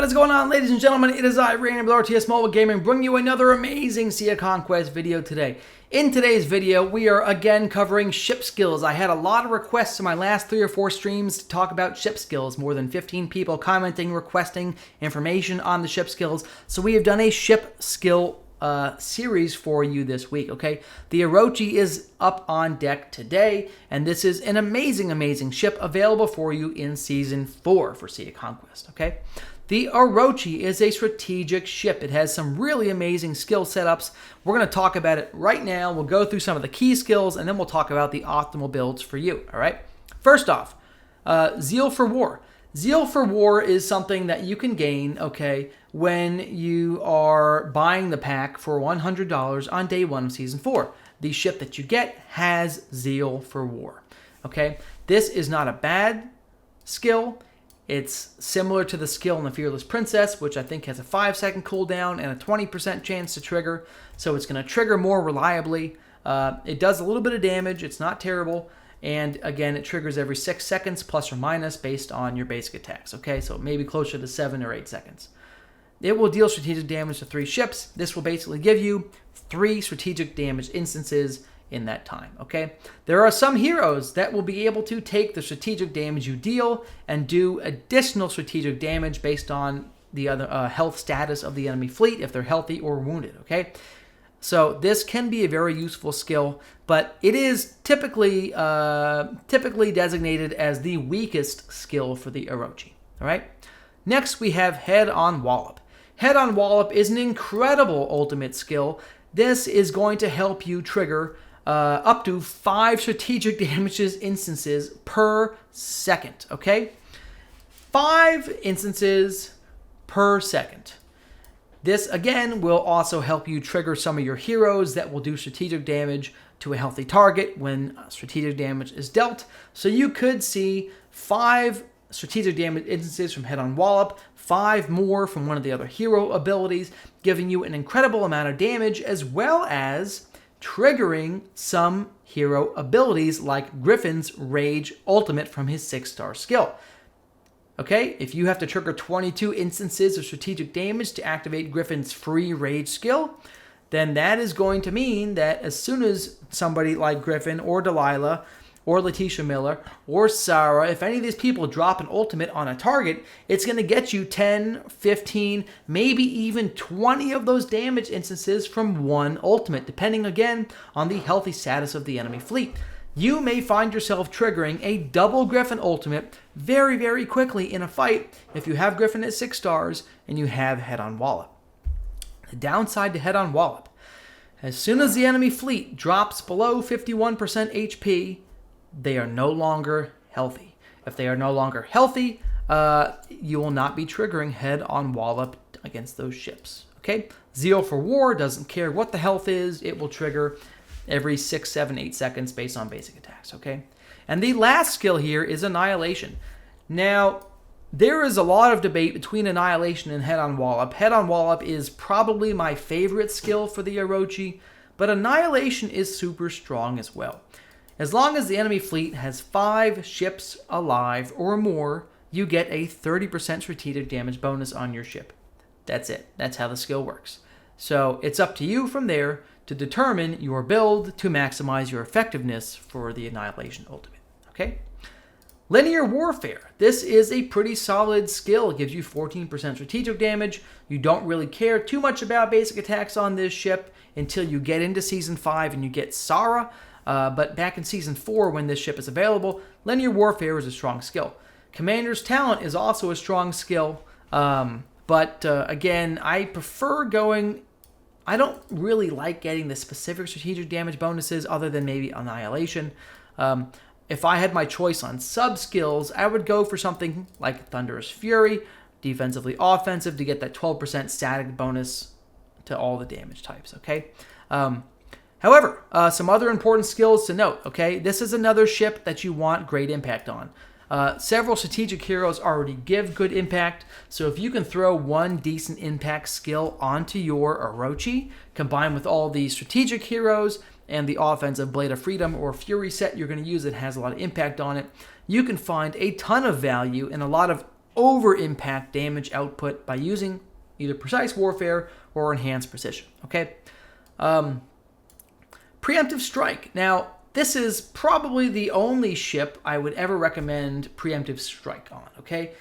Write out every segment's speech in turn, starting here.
What is going on, ladies and gentlemen? It is I, Random with RTS Mobile Gaming, bringing you another amazing Sea of Conquest video today. In today's video, we are again covering ship skills. I had a lot of requests in my last 3 or 4 streams to talk about ship skills. More than 15 people commenting, requesting information on the ship skills. So we have done a ship skill series for you this week, okay? The Orochi is up on deck today, and this is an amazing ship available for you in Season 4 for Sea of Conquest, okay? The Orochi is a strategic ship. It has some really amazing skill setups. We're going to talk about it right now. We'll go through some of the key skills, and then we'll talk about the optimal builds for you, all right? First off, Zeal for War. Zeal for War is something that you can gain, okay, when you are buying the pack for $100 on day 1 of Season 4. The ship that you get has Zeal for War, okay? This is not a bad skill. It's similar to the skill in the Fearless Princess, which I think has a 5-second cooldown and a 20% chance to trigger, so it's going to trigger more reliably. It does a little bit of damage. It's not terrible. And again, it triggers every 6 seconds, plus or minus, based on your basic attacks. Okay, so maybe closer to 7 or 8 seconds. It will deal strategic damage to 3 ships. This will basically give you 3 strategic damage instances in that time. Okay, there are some heroes that will be able to take the strategic damage you deal and do additional strategic damage based on the other health status of the enemy fleet, if they're healthy or wounded. Okay. So this can be a very useful skill, but it is typically designated as the weakest skill for the Orochi. All right. Next, we have Head on Wallup. Head on Wallup is an incredible ultimate skill. This is going to help you trigger up to 5 strategic damages instances per second. Okay, 5 instances per second. This, again, will also help you trigger some of your heroes that will do strategic damage to a healthy target when strategic damage is dealt. So you could see 5 strategic damage instances from Head on Wallup, 5 more from one of the other hero abilities, giving you an incredible amount of damage, as well as triggering some hero abilities like Griffin's Rage Ultimate from his 6-star skill. Okay, if you have to trigger 22 instances of strategic damage to activate Griffin's free rage skill, then that is going to mean that as soon as somebody like Griffin or Delilah or Letitia Miller or Sarah, if any of these people drop an ultimate on a target, it's going to get you 10, 15, maybe even 20 of those damage instances from one ultimate, depending again on the healthy status of the enemy fleet. You may find yourself triggering a double Griffin ultimate very quickly in a fight if you have Griffin at 6 stars and you have Head on Wallup. The downside to Head on Wallup: as soon as the enemy fleet drops below 51% HP, they are no longer healthy. If they are no longer healthy, you will not be triggering Head on Wallup against those ships. Okay? Zeal for War doesn't care what the health is. It will trigger every 6, 7, 8 seconds based on basic attacks, okay? And the last skill here is Annihilation. Now, there is a lot of debate between Annihilation and Head on Wallup. Head on Wallup is probably my favorite skill for the Orochi, but Annihilation is super strong as well. As long as the enemy fleet has 5 ships alive or more, you get a 30% strategic damage bonus on your ship. That's it. That's how the skill works. So it's up to you from there to determine your build to maximize your effectiveness for the Annihilation Ultimate. Okay? Linear Warfare. This is a pretty solid skill. It gives you 14% strategic damage. You don't really care too much about basic attacks on this ship until you get into Season 5 and you get Sarah. But back in Season 4, when this ship is available, Linear Warfare is a strong skill. Commander's Talent is also a strong skill. But again, I prefer going... I don't really like getting the specific strategic damage bonuses other than maybe Annihilation. If I had my choice on sub-skills, I would go for something like Thunderous Fury, defensively offensive, to get that 12% static bonus to all the damage types, okay? However, some other important skills to note, okay? This is another ship that you want great impact on. Several strategic heroes already give good impact, so if you can throw one decent impact skill onto your Orochi, combined with all the strategic heroes and the offensive Blade of Freedom or Fury set you're going to use that has a lot of impact on it, you can find a ton of value and a lot of over impact damage output by using either precise warfare or enhanced precision. Okay. Preemptive Strike. Now, this is probably the only ship I would ever recommend Preemptive Strike on. Okay.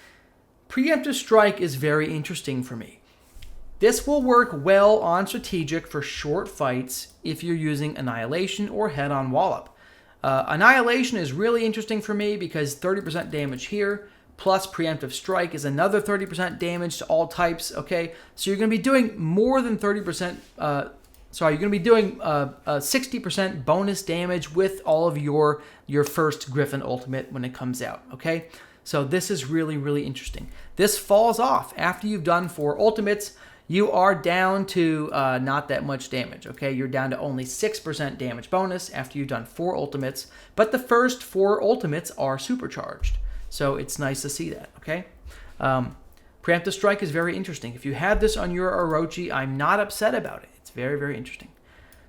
Preemptive Strike is very interesting for me. This will work well on strategic for short fights if you're using Annihilation or head-on Wallup. Annihilation is really interesting for me because 30% damage here, plus Preemptive Strike is another 30% damage to all types, okay? So you're going to be doing more than 30%, you're going to be doing 60% bonus damage with all of your first Griffin ultimate when it comes out, okay? So this is really, really interesting. This falls off after you've done 4 ultimates. You are down to not that much damage, okay? You're down to only 6% damage bonus after you've done 4 ultimates, but the first 4 ultimates are supercharged. So it's nice to see that, okay? Preemptive Strike is very interesting. If you have this on your Orochi, I'm not upset about it. It's very, very interesting.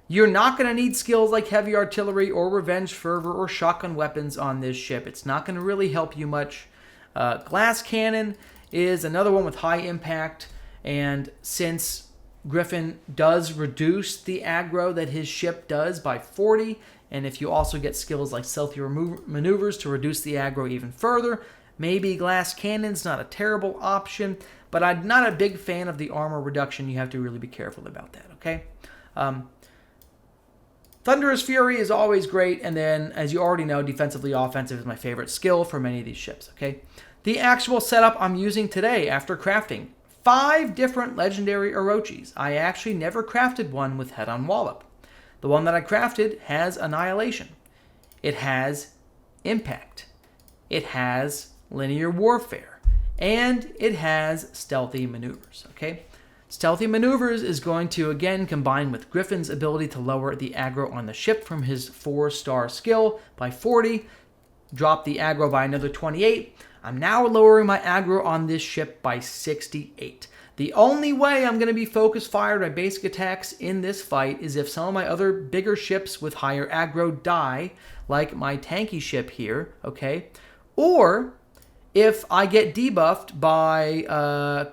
You're not going to need skills like Heavy Artillery or Revenge Fervor or Shotgun Weapons on this ship. It's not going to really help you much. Glass Cannon is another one with high impact, and since Griffin does reduce the aggro that his ship does by 40, and if you also get skills like Stealthy Maneuvers to reduce the aggro even further, maybe Glass Cannon's not a terrible option, but I'm not a big fan of the armor reduction. You have to really be careful about that, okay? Thunderous Fury is always great, and then, as you already know, Defensively Offensive is my favorite skill for many of these ships, okay? The actual setup I'm using today after crafting 5 different legendary Orochis. I actually never crafted one with head-on Wallup. The one that I crafted has Annihilation. It has Impact. It has Linear Warfare. And it has Stealthy Maneuvers, okay? Stealthy Maneuvers is going to, again, combine with Griffin's ability to lower the aggro on the ship from his 4-star skill by 40, drop the aggro by another 28. I'm now lowering my aggro on this ship by 68. The only way I'm going to be focus fired by basic attacks in this fight is if some of my other bigger ships with higher aggro die, like my tanky ship here, okay? Or if I get debuffed by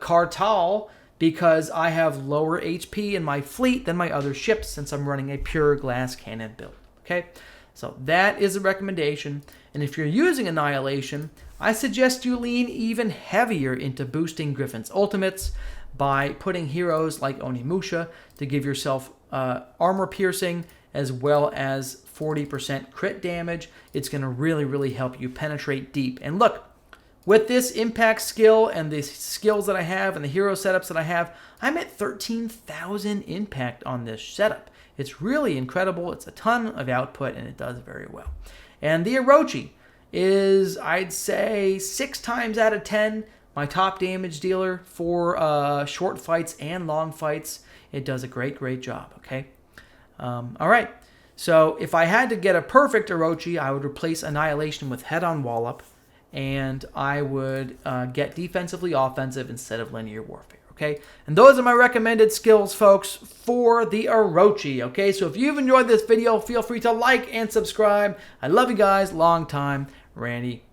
Kartal because I have lower HP in my fleet than my other ships since I'm running a pure glass cannon build, okay? So that is a recommendation. And if you're using Annihilation, I suggest you lean even heavier into boosting Griffin's ultimates by putting heroes like Onimusha to give yourself armor piercing as well as 40% crit damage. It's going to really, really help you penetrate deep. And look, with this impact skill and the skills that I have and the hero setups that I have, I'm at 13,000 impact on this setup. It's really incredible. It's a ton of output, and it does very well. And the Orochi is, I'd say, 6 times out of 10 my top damage dealer for short fights and long fights. It does a great, great job, okay? All right. So if I had to get a perfect Orochi, I would replace Annihilation with head-on Wallup, and I would get defensively offensive instead of linear warfare, okay? And those are my recommended skills, folks, for the Orochi, okay? So if you've enjoyed this video, feel free to like and subscribe. I love you guys. Long time, Randy.